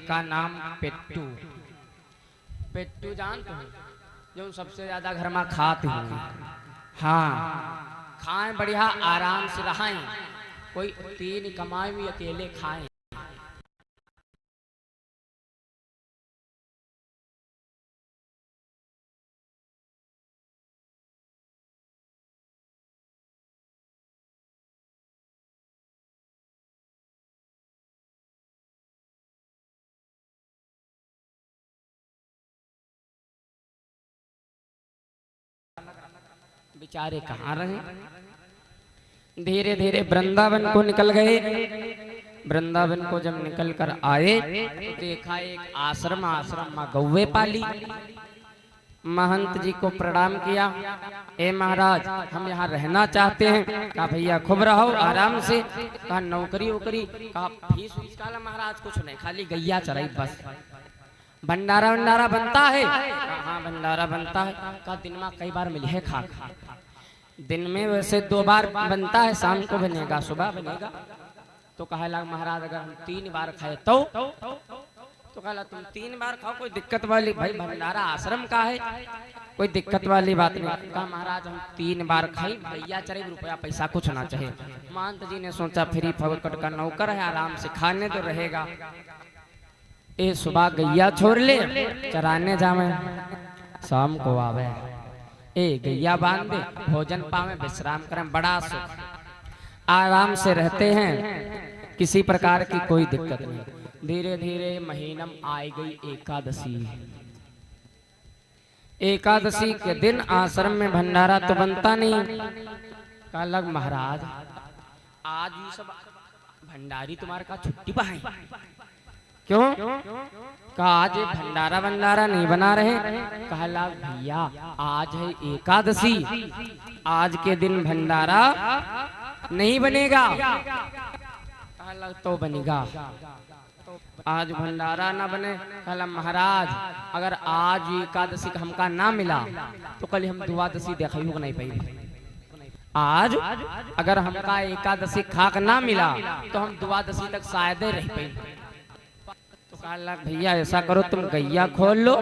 का नाम पेट्टू। पेट्टू जानते हो जो सबसे ज्यादा घर में खाते हैं। हाँ, खाएं बढ़िया आराम से रहें, कोई तीन कमाए भी अकेले खाएं। बेचारे कहाँ रहे। धीरे धीरे वृंदावन को निकल गए। वृंदावन को जब निकल कर आए तो देखा एक आश्रम, आश्रम में गौवे पाली। महंत जी को प्रणाम किया, ए महाराज हम यहाँ रहना चाहते हैं। कहा भैया खूब रहो आराम से। कहा नौकरी वोकरी, कहा फीस वीस काला महाराज कुछ नहीं, खाली गैया चराई बस। भंडारा भंडारा बनता है? हाँ भंडारा बनता है। कहा दिन में कई बार मिली है खा? दिन में वैसे 2 बार बनता है, शाम को बनेगा सुबह बनेगा। तो कहा लगा महाराज अगर हम 3 बार खाए तो कहा तुम 3 बार खाओ, कोई दिक्कत वाली, भाई भंडारा आश्रम का है, कोई दिक्कत वाली बात नहीं। कहा महाराज हम 3 बार खाई, भैया चरे रुपया पैसा कुछ ना चाहे। महंत जी ने सोचा फ्री फगट का नौकर है, आराम से खाने तो रहेगा। ए सुबह गैया छोड़ ले, चराने जावे, शाम को आवे। ए गैया बांध दे, भोजन पावे, विश्राम करें, बड़ा सुख, आराम से रहते हैं, किसी प्रकार की कोई दिक्कत नहीं। धीरे धीरे महीनम आई गई एकादशी। एकादशी के दिन आश्रम में भंडारा तो बनता नहीं। कहा लग महाराज आज ये सब भंडारी तुम्हारे का छुट्टी पर है क्यों? कहा आज ये भंडारा भंडारा नहीं बना रहे। कहा लग भैया आज है एकादशी, आज के दिन भंडारा नहीं बनेगा। कहा लग तो बनेगा, आज भंडारा ना बने। कहा महाराज अगर आज एकादशी का हमका ना मिला तो कल हम द्वादशी देखा नहीं पाई। आज अगर हमका एकादशी खाक ना मिला तो हम द्वादशी तक शायद रह पाई। तो कहा भैया ऐसा करो तुम गैया खोल लो,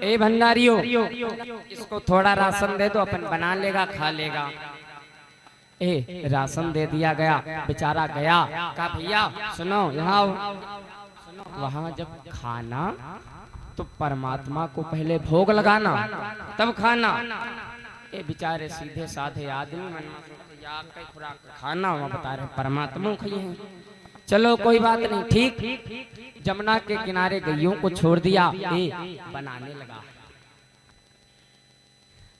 ए भंडारियों इसको थोड़ा राशन दे दो, अपन बना लेगा खा लेगा। ए राशन दे दिया गया, बेचारा गया। कहा भैया सुनो यहाँ वहां जब खाना तो परमात्मा को पहले भोग लगाना तब खाना। ये बेचारे सीधे साधे आदमी मन में खुराक खाना वहां बता रहे परमात्मा खाइए हैं। चलो कोई बात नहीं, ठीक। जमुना के किनारे गैयों को छोड़ दिया, बनाने लगा।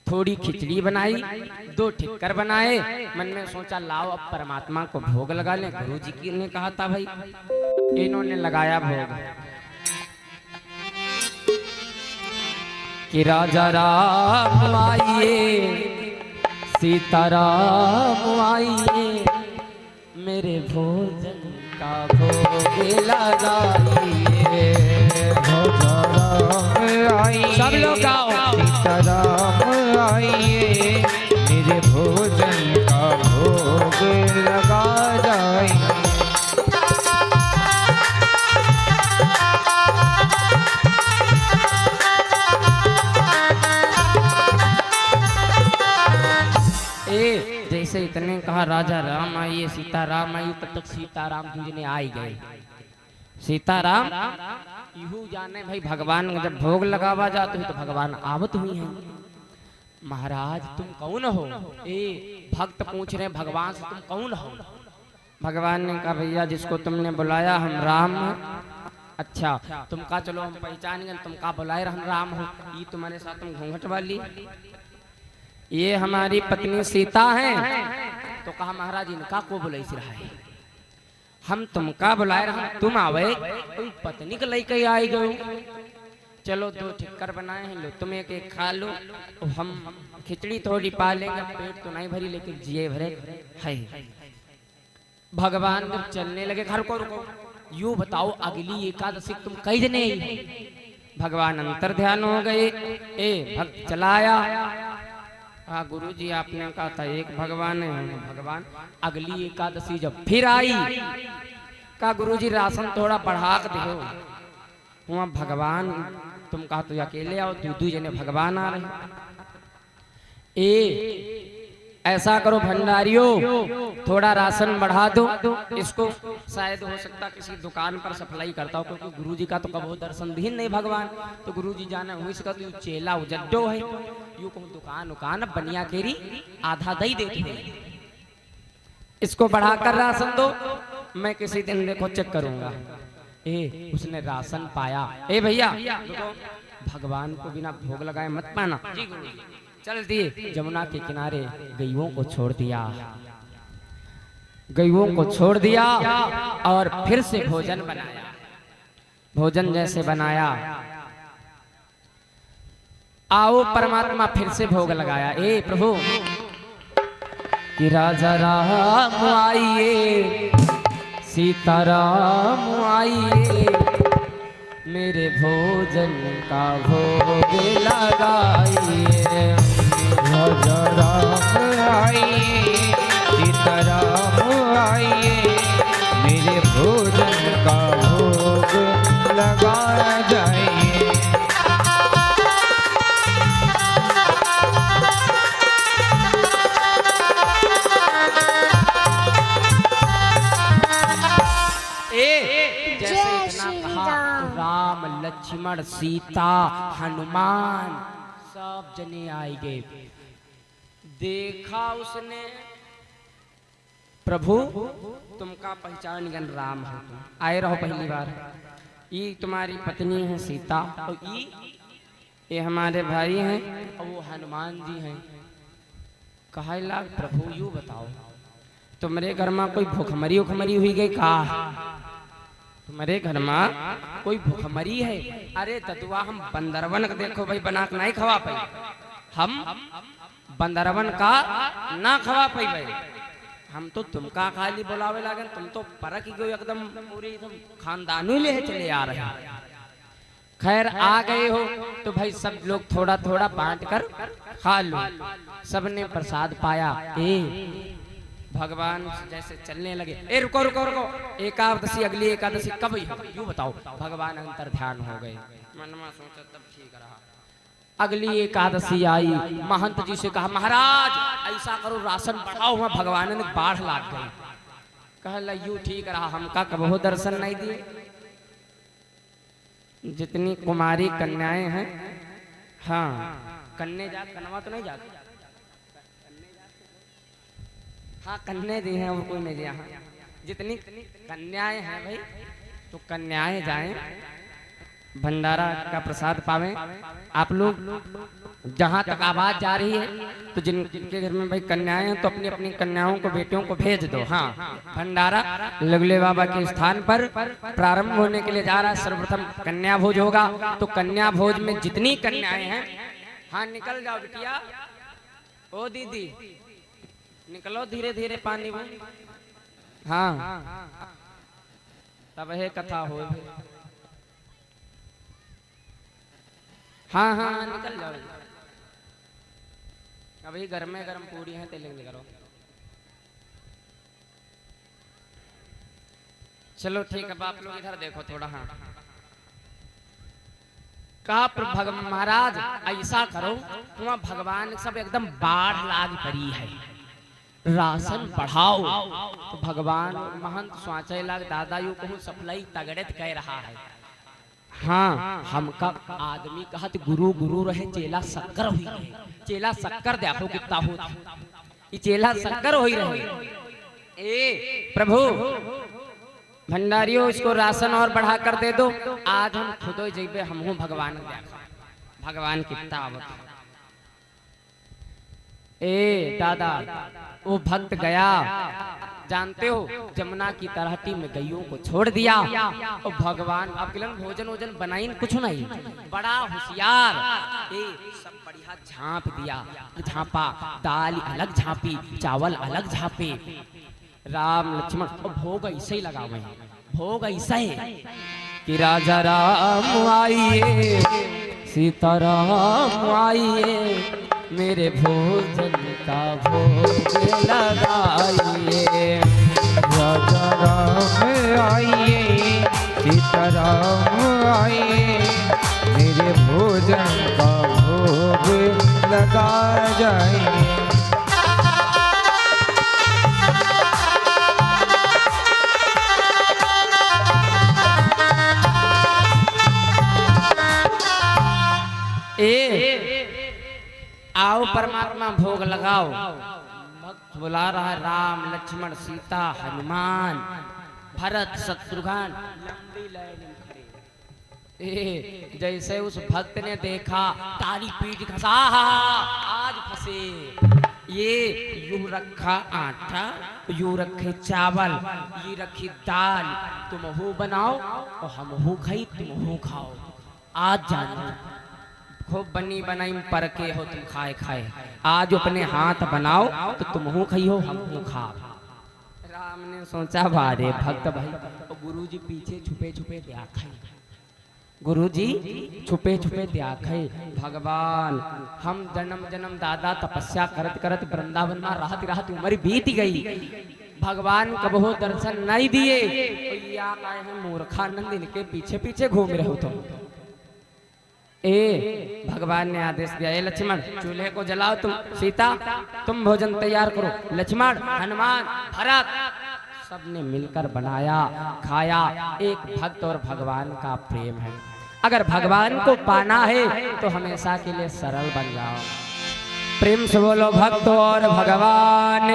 थोड़ी खिचड़ी बनाई, 2 ठिक्कर बनाए, मन में सोचा लाओ अब परमात्मा को भोग लगा ले। गुरु जी की ने कहा था भाई, इन्होंने लगाया भोग कि राजा राम आइए, सीता राम आइए, मेरे भोजन का भोग लगाइए। राजा राम आइए, सब लोग गाओ, सीता राम आइए, मेरे भोजन का भोग लगा जाइए। जैसे इतने कहा राजा राम आइए, सीता राम आइए, तब तक सीताराम जी ने आई गए। सीताराम यूं जाने भाई भगवान जब भोग लगावा जाते हैं तो भगवान आवत हुई हैं। महाराज तुम कौन हो? ए भक्त पूछ रहे भगवान से तुम कौन हो? भगवान ने कहा भैया जिसको तुमने बुलाया हम राम हैं। अच्छा तुमका चलो हम पहचान गए, तुमका बुलाए हम राम हो, ये तुम्हारे साथ तुम घूंघट वाली, ये हमारी पत्नी सीता हैं। तो कहा महाराज इनका को बुलाई रहा है, हम तुमका बुलाए रहा, तुम आवे पत्नी के लई कहीं आई गयो। चलो 2 ठिक्कर बनाए हैं, लो तुम एक एक खा लो, हम खिचड़ी थोड़ी पा लेंगे, पेट तो नहीं भरी लेकिन जिए भरे है। भगवान जब चलने लगे, घर को रुको, यूं बताओ अगली एकादशी तुम कई जने? भगवान अंतर ध्यान हो गए। ए भक्त चलाया, हाँ गुरु जी आपने कहा था एक भगवान है, भगवान। अगली एकादशी जब फिर आई, कहा गुरु जी राशन थोड़ा बढ़ा के दो। हुआ भगवान तुम कहा तो अकेले आओ, दू जने भगवान आ रहे। ऐसा करो भंडारियों, थोड़ा राशन बढ़ा दो इसको, शायद हो सकता किसी दुकान पर सप्लाई करता हो, क्योंकि गुरुजी का तो कबो दर्शन दीन नहीं भगवान, तो गुरुजी जाना हुई सका तो चेला उजड्डो है, यू को दुकान उकान बनिया केरी आधा दई देते, इसको बढ़ाकर राशन दो, मैं किसी दिन देखो चेक करूंगा। उसने राशन पाया। भैया भगवान को बिना भोग लगाए मत पाना। जी गुरुजी। चल दिए जमुना के किनारे गईयों को छोड़ दिया, गईयों को छोड़ दिया और फिर से भोजन बनाया। भोजन जैसे बनाया, आओ परमात्मा फिर से भोग लगाया। प्रभु कि राजा राम आइए, सीताराम आइए, मेरे भोजन का भोग लगाइए। राजा राम आइए, सीताराम आइए, मेरे भोजन का भोग लगाया जाइए। राम लक्ष्मण सीता हनुमान सब जने आई गए। देखा उसने, प्रभु तुमका पहचान गन राम हो, तुम आए रहो पहली बार, ये तुम्हारी पत्नी है सीता, और ये हमारे भाई हैं, और वो हनुमान जी हैं। कहा लाग प्रभु यू बताओ, तुम्हारे घर में कोई भूखमरी उखमरी हुई गई का? तुम्हारे घर में कोई भूखमरी है? अरे ततुआ हम बंदरवन का देखो भाई बना के नहीं खवा पाई, हम बंदरवन का ना खवा पाई भाई, हम तो तुमका खाली बुलावे लागन, तुम तो परक ही गो एकदम पूरी खानदान ही ले चले आ रहे। खैर आ गए हो तो भाई सब लोग थोड़ा थोड़ा बांट कर खा लो। सबने प्रसाद पाया। भगवान जैसे चलने लगे। रुको रुको रुको, एकादशी अगली एकादशी कब यूँ बताओ? भगवान अंतर ध्यान हो गए, मन में सोचा तब ठीक रहा। अगली एकादशी आई, महंत जी से कहा महाराज ऐसा करो राशन बढ़ाओ, वहाँ भगवान ने बाढ़ लाग गई। कहला यू ठीक रहा, हमका कबहो दर्शन नहीं दिए। जितनी कुमारी कन्याएं हैं, हाँ कन्या जात कनवा तो नहीं जाती, हाँ कन्या दी हैं और कोई नहीं दिया। हाँ जितनी कन्याएं हैं भाई, तो कन्याएं जाएं भंडारा का प्रसाद पावें। आप लोग जहाँ तक आवाज जा रही है, तो जिनके घर में भाई कन्याएं हैं तो अपनी अपनी कन्याओं को बेटियों को भेज दो। हाँ भंडारा लगले बाबा के स्थान पर प्रारंभ होने के लिए जा रहा है। सर्वप्रथम कन्या भोज होगा, तो कन्या भोज में जितनी कन्याएं हैं, हाँ निकल जाओ बिटिया, ओ दीदी निकलो धीरे धीरे पानी में। हाँ तब है कथा हो। हाँ हाँ निकल जाओ, अभी गर्म गर्म पूरी है तेल करो। चलो ठीक है, आप लोग इधर देखो थोड़ा। हाँ कहा महाराज ऐसा करो, वहाँ भगवान सब एकदम बाढ़ लाग पड़ी है, राशन बढ़ाओ। तो भगवान महंत स्वाचय लाग दादा यू कहूँ सप्लाई तगड़े कह रहा है। हाँ हमका आदमी कहत गुरु गुरु रहे, चेला शक्कर हुई रहे, चेला शक्कर देखो कितना हो, ये चेला शक्कर हुई रहे। प्रभु भंडारियों इसको राशन और बढ़ा कर दे दो, आज हम खुद जेबे हम हूँ भगवान देखो, भगवान कितना आवत। दादा वो भक्त गया, जानते हो जमुना की तलहटी में गईयों को छोड़ दिया, और भगवान अब भोजन वोजन बनाई कुछ नहीं, बड़ा होशियार सब बढ़िया झांप दिया, झांपा दाल अलग झांपी, चावल अलग झांपे। राम लक्ष्मण भोग ऐसे ही लगा हुए हैं, भोग ऐसा है कि राजा राम आइए, सीताराम आइए, मेरे भोजन का भोग लगाइए। राजा राम आइए, सीताराम आई, मेरे भोजन का भोग लगा जाए। आओ परमात्मा भोग लगाओ। भक्त बुला रहा है, राम लक्ष्मण सीता हनुमान भरत शत्रुघ्न लंबी लाइन में खड़े। जैसे उस भक्त ने देखा ताली पीट खसा, आज फंसे। ये यूं रखा आटा, यूं रखे चावल, ये रखी दाल, तुम हो बनाओ और हम हो खाई, तुम हो खाओ। आज जानो खूब बनी बनाई पर के हो तुम खाए खाए, आज अपने हाथ बनाओ तो तुम हो खाई हो हम हो खाओ। राम ने सोचा बारे भक्त भाई, गुरुजी पीछे छुपे छुपे देखे, गुरुजी छुपे छुपे देखे। भगवान हम जन्म जन्म दादा तपस्या करत करत वृंदावन में रहत रहत उम्र बीत गई, भगवान कब हो दर्शन नहीं दिए। तो या आए हैं मूर्खानंद, इनके पीछे पीछे घूम रहे हो तुम। भगवान ने आदेश दिया, लक्ष्मण चूल्हे को जलाओ, तुम सीता तुम भोजन तैयार करो। लक्ष्मण हनुमान भरत सबने मिलकर बनाया खाया। एक भक्त और भगवान का प्रेम है। अगर भगवान को पाना है तो हमेशा के लिए सरल बन जाओ। प्रेम से बोलो भक्त और भगवान।